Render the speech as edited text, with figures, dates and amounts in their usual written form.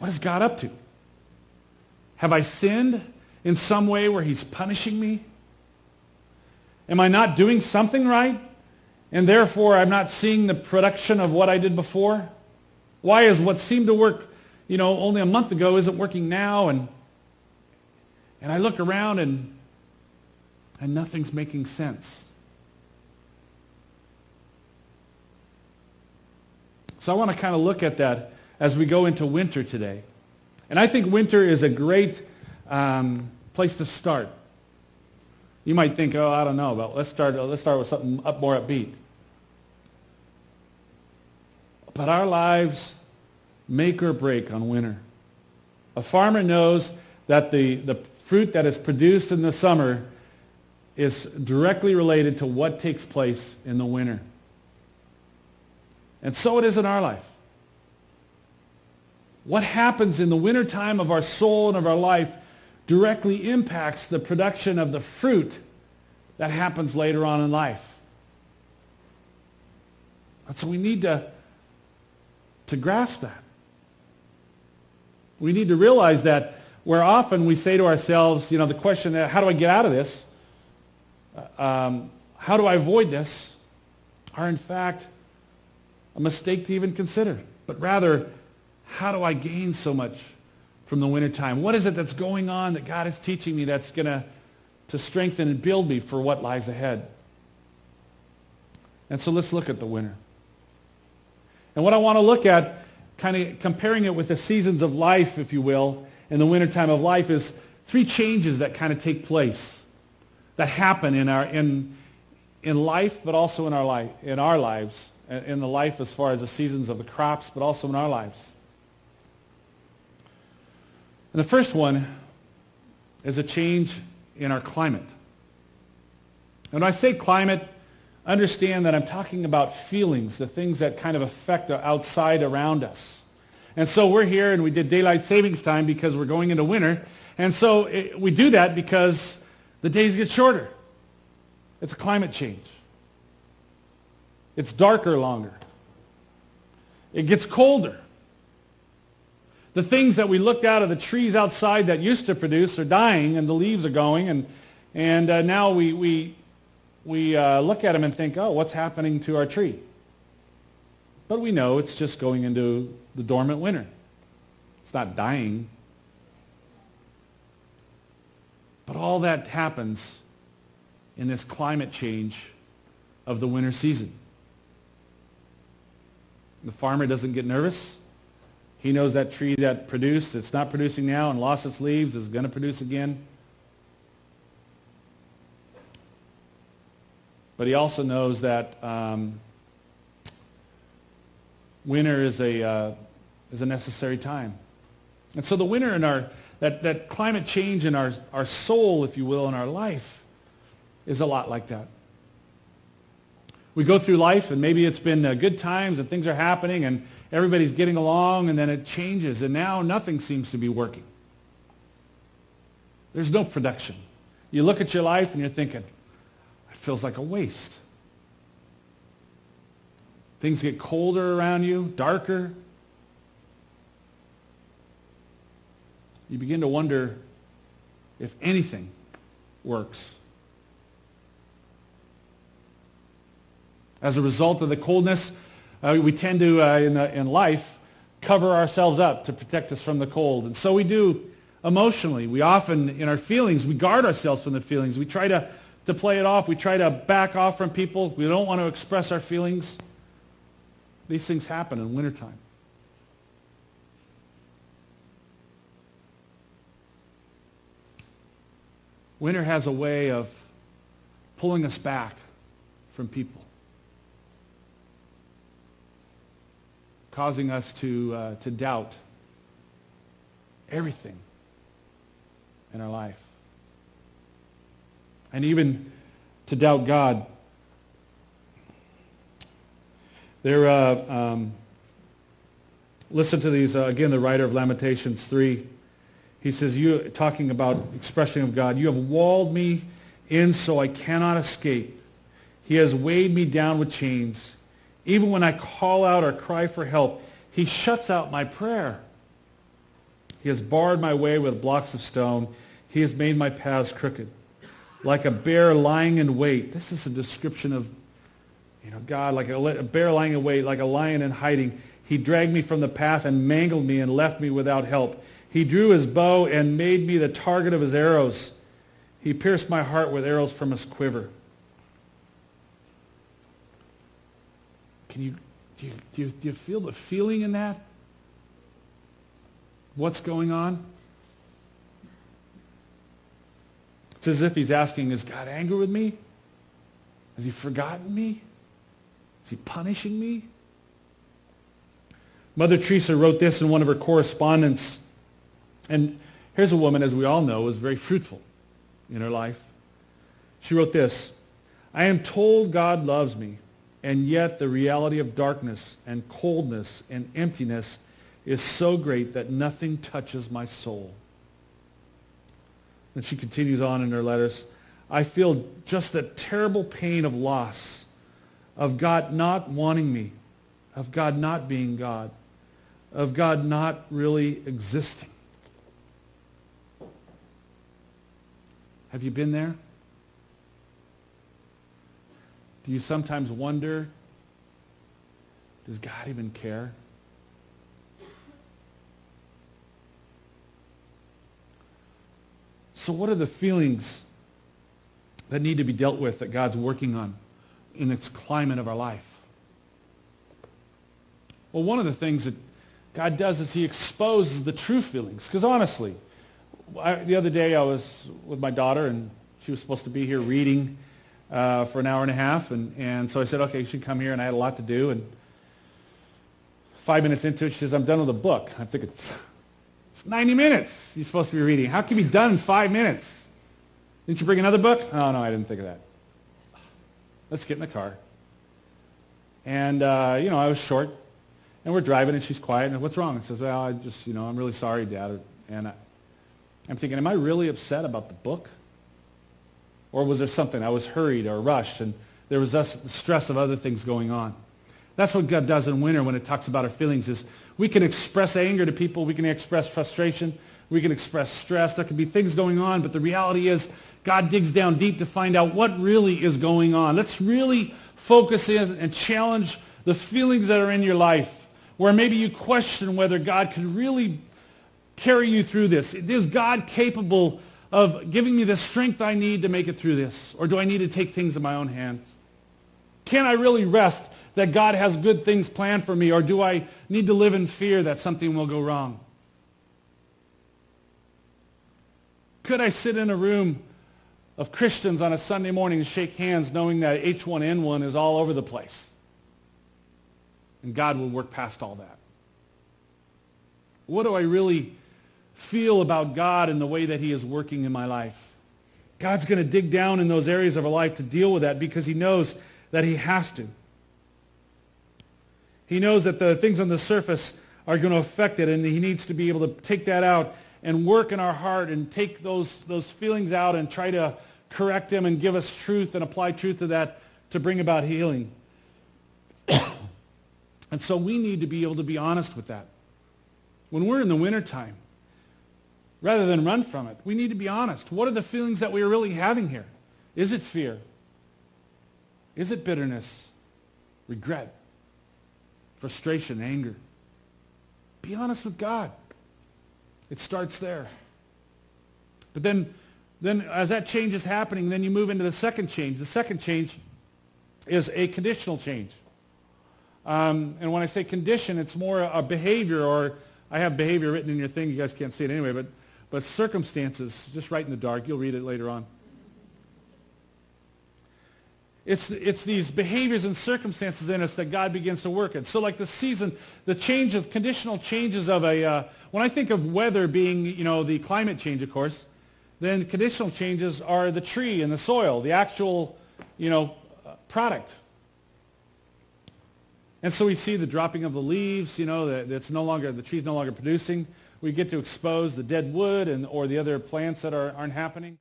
What is God up to? Have I sinned in some way where he's punishing me? Am I not doing something right? And therefore I'm not seeing the production of what I did before? Why is what seemed to work, only a month ago isn't working now? And I look around and nothing's making sense. So I want to kind of look at that as we go into winter today. And I think winter is a great place to start. You might think, I don't know, but let's start with something more upbeat. But our lives make or break on winter. A farmer knows that the fruit that is produced in the summer is directly related to what takes place in the winter. And so it is in our life. What happens in the wintertime of our soul and of our life directly impacts the production of the fruit that happens later on in life. And so we need to grasp that. We need to realize that where often we say to ourselves, the question, how do I get out of this? How do I avoid this? Are in fact a mistake to even consider. But rather, how do I gain so much from the wintertime? What is it that's going on that God is teaching me that's going to strengthen and build me for what lies ahead? And so let's look at the winter. And what I want to look at, kind of comparing it with the seasons of life, if you will, in the wintertime of life, is three changes that kind of take place, that happen in life, but also in our lives, in the life as far as the seasons of the crops, but also in our lives. And the first one is a change in our climate. And when I say climate, understand that I'm talking about feelings, the things that kind of affect the outside around us. And so we're here and we did daylight savings time because we're going into winter. And so we do that because the days get shorter. It's a climate change. It's darker longer. It gets colder. The things that we looked out of the trees outside that used to produce are dying, and the leaves are going, and now we look at them and think, what's happening to our tree? But we know it's just going into the dormant winter. It's not dying. But all that happens in this climate change of the winter season. The farmer doesn't get nervous. He knows that tree that produced, it's not producing now and lost its leaves, is going to produce again. But he also knows that winter is a necessary time. And so the winter in that climate change in our soul, if you will, in our life is a lot like that. We go through life and maybe it's been good times and things are happening and everybody's getting along, and then it changes and now nothing seems to be working. There's no production. You look at your life and you're thinking, it feels like a waste. Things get colder around you, darker. You begin to wonder if anything works. As a result of the coldness, we tend to, in life, cover ourselves up to protect us from the cold. And so we do emotionally. We often, in our feelings, we guard ourselves from the feelings. We try to play it off. We try to back off from people. We don't want to express our feelings. These things happen in wintertime. Winter has a way of pulling us back from people, causing us to doubt everything in our life, and even to doubt God. Listen to these, again, the writer of Lamentations 3. He says, talking about expression of God, you have walled me in so I cannot escape. He has weighed me down with chains. Even when I call out or cry for help, he shuts out my prayer. He has barred my way with blocks of stone. He has made my paths crooked. Like a bear lying in wait. This is a description of, God, like a bear lying in wait, like a lion in hiding. He dragged me from the path and mangled me and left me without help. He drew his bow and made me the target of his arrows. He pierced my heart with arrows from his quiver. Do you feel the feeling in that? What's going on? It's as if he's asking, is God angry with me? Has he forgotten me? Is he punishing me? Mother Teresa wrote this in one of her correspondence. And here's a woman, as we all know, was very fruitful in her life. She wrote this: I am told God loves me, and yet the reality of darkness and coldness and emptiness is so great that nothing touches my soul. And she continues on in her letters. I feel just the terrible pain of loss, of God not wanting me, of God not being God, of God not really existing. Have you been there? Do you sometimes wonder, does God even care? So what are the feelings that need to be dealt with that God's working on in its climate of our life? Well, one of the things that God does is he exposes the true feelings. Because honestly, the other day I was with my daughter, and she was supposed to be here reading for an hour and a half. And so I said, okay, you should come here. And I had a lot to do. And 5 minutes into it, she says, I'm done with the book. I think it's 90 minutes you're supposed to be reading. How can you be done in 5 minutes? Didn't you bring another book? Oh, no, I didn't think of that. Let's get in the car. And, I was short. And we're driving, and she's quiet. And what's wrong? I says, well, I'm really sorry, Dad. And I'm thinking, am I really upset about the book? Or was there something? I was hurried or rushed, and there was the stress of other things going on. That's what God does in winter when it talks about our feelings is we can express anger to people. We can express frustration. We can express stress. There can be things going on, but the reality is God digs down deep to find out what really is going on. Let's really focus in and challenge the feelings that are in your life where maybe you question whether God can really carry you through this. Is God capable of giving me the strength I need to make it through this? Or do I need to take things in my own hands? Can I really rest that God has good things planned for me? Or do I need to live in fear that something will go wrong? Could I sit in a room of Christians on a Sunday morning and shake hands knowing that H1N1 is all over the place? And God will work past all that. What do I really feel about God and the way that he is working in my life? God's going to dig down in those areas of our life to deal with that because he knows that he has to. He knows that the things on the surface are going to affect it, and he needs to be able to take that out and work in our heart and take those feelings out and try to correct them and give us truth and apply truth to that to bring about healing. And so we need to be able to be honest with that. When we're in the wintertime, rather than run from it, we need to be honest. What are the feelings that we're really having here? Is it fear? Is it bitterness? Regret? Frustration? Anger? Be honest with God. It starts there. But then as that change is happening, then you move into the second change. The second change is a conditional change. And when I say condition, it's more a behavior, or I have behavior written in your thing. You guys can't see it anyway, but circumstances, just right in the dark. You'll read it later on. It's these behaviors and circumstances in us that God begins to work in. So like the season, the change of conditional changes of when I think of weather being, the climate change, of course, then conditional changes are the tree and the soil, the actual, product. And so we see the dropping of the leaves, the tree's no longer producing. We get to expose the dead wood or the other plants that aren't happening.